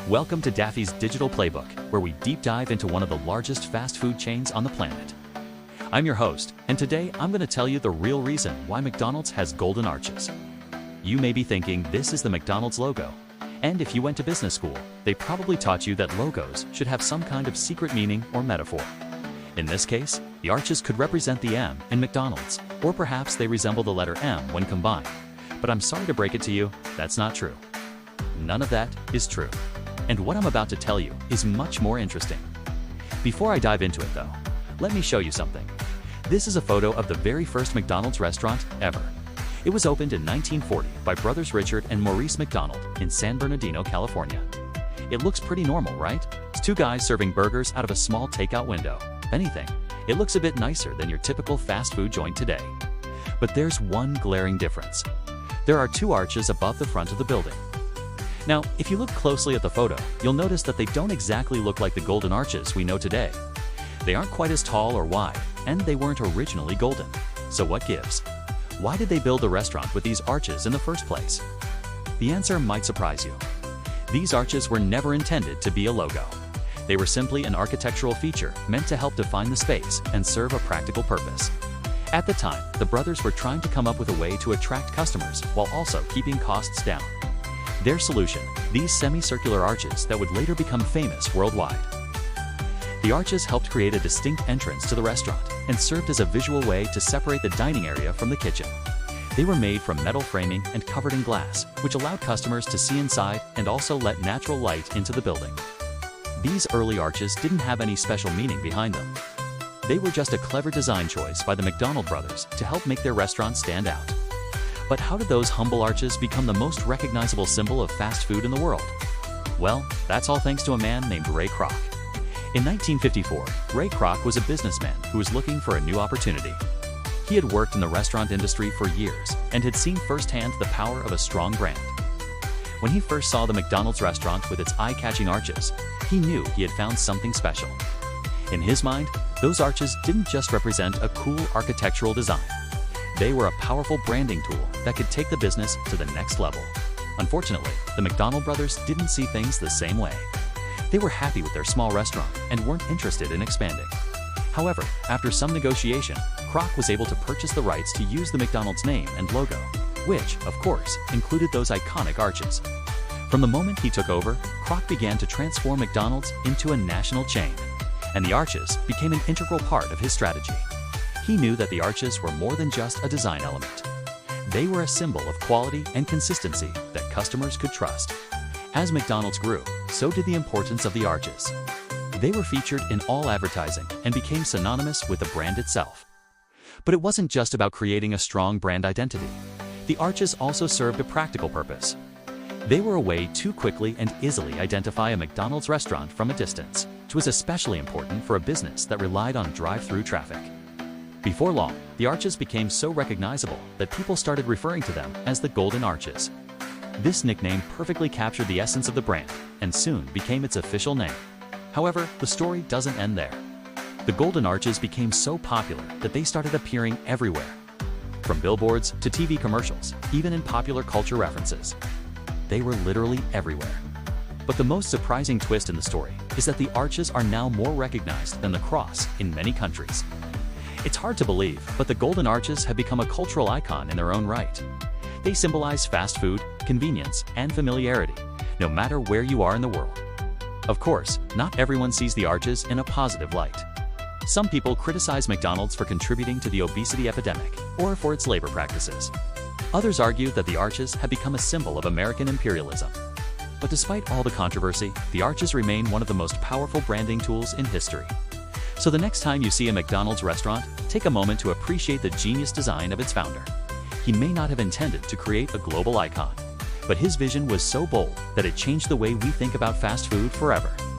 Welcome to Daffy's Digital Playbook, where we deep dive into one of the largest fast food chains on the planet. I'm your host, and today I'm going to tell you the real reason why McDonald's has golden arches. You may be thinking this is the McDonald's logo, and if you went to business school, they probably taught you that logos should have some kind of secret meaning or metaphor. In this case, the arches could represent the M in McDonald's, or perhaps they resemble the letter M when combined. But I'm sorry to break it to you, that's not true. None of that is true. And what I'm about to tell you is much more interesting. Before I dive into it though, let me show you something. This is a photo of the very first McDonald's restaurant ever. It was opened in 1940 by brothers Richard and Maurice McDonald in San Bernardino, California. It looks pretty normal, right? It's two guys serving burgers out of a small takeout window. If anything, it looks a bit nicer than your typical fast food joint today. But there's one glaring difference. There are two arches above the front of the building. Now, if you look closely at the photo, you'll notice that they don't exactly look like the golden arches we know today. They aren't quite as tall or wide, and they weren't originally golden. So what gives? Why did they build the restaurant with these arches in the first place? The answer might surprise you. These arches were never intended to be a logo. They were simply an architectural feature meant to help define the space and serve a practical purpose. At the time, the brothers were trying to come up with a way to attract customers while also keeping costs down. Their solution, these semicircular arches that would later become famous worldwide. The arches helped create a distinct entrance to the restaurant and served as a visual way to separate the dining area from the kitchen. They were made from metal framing and covered in glass, which allowed customers to see inside and also let natural light into the building. These early arches didn't have any special meaning behind them. They were just a clever design choice by the McDonald brothers to help make their restaurant stand out. But how did those humble arches become the most recognizable symbol of fast food in the world? Well, that's all thanks to a man named Ray Kroc. In 1954, Ray Kroc was a businessman who was looking for a new opportunity. He had worked in the restaurant industry for years and had seen firsthand the power of a strong brand. When he first saw the McDonald's restaurant with its eye-catching arches, he knew he had found something special. In his mind, those arches didn't just represent a cool architectural design. They were a powerful branding tool that could take the business to the next level. Unfortunately, the McDonald brothers didn't see things the same way. They were happy with their small restaurant and weren't interested in expanding. However, after some negotiation, Kroc was able to purchase the rights to use the McDonald's name and logo, which, of course, included those iconic arches. From the moment he took over, Kroc began to transform McDonald's into a national chain, and the arches became an integral part of his strategy. He knew that the arches were more than just a design element. They were a symbol of quality and consistency that customers could trust. As McDonald's grew, so did the importance of the arches. They were featured in all advertising and became synonymous with the brand itself. But it wasn't just about creating a strong brand identity. The arches also served a practical purpose. They were a way to quickly and easily identify a McDonald's restaurant from a distance, which was especially important for a business that relied on drive-through traffic. Before long, the arches became so recognizable that people started referring to them as the Golden Arches. This nickname perfectly captured the essence of the brand and soon became its official name. However, the story doesn't end there. The Golden Arches became so popular that they started appearing everywhere. From billboards to TV commercials, even in popular culture references. They were literally everywhere. But the most surprising twist in the story is that the arches are now more recognized than the cross in many countries. It's hard to believe, but the Golden Arches have become a cultural icon in their own right. They symbolize fast food, convenience, and familiarity, no matter where you are in the world. Of course, not everyone sees the arches in a positive light. Some people criticize McDonald's for contributing to the obesity epidemic or for its labor practices. Others argue that the arches have become a symbol of American imperialism. But despite all the controversy, the arches remain one of the most powerful branding tools in history. So the next time you see a McDonald's restaurant, take a moment to appreciate the genius design of its founder. He may not have intended to create a global icon, but his vision was so bold that it changed the way we think about fast food forever.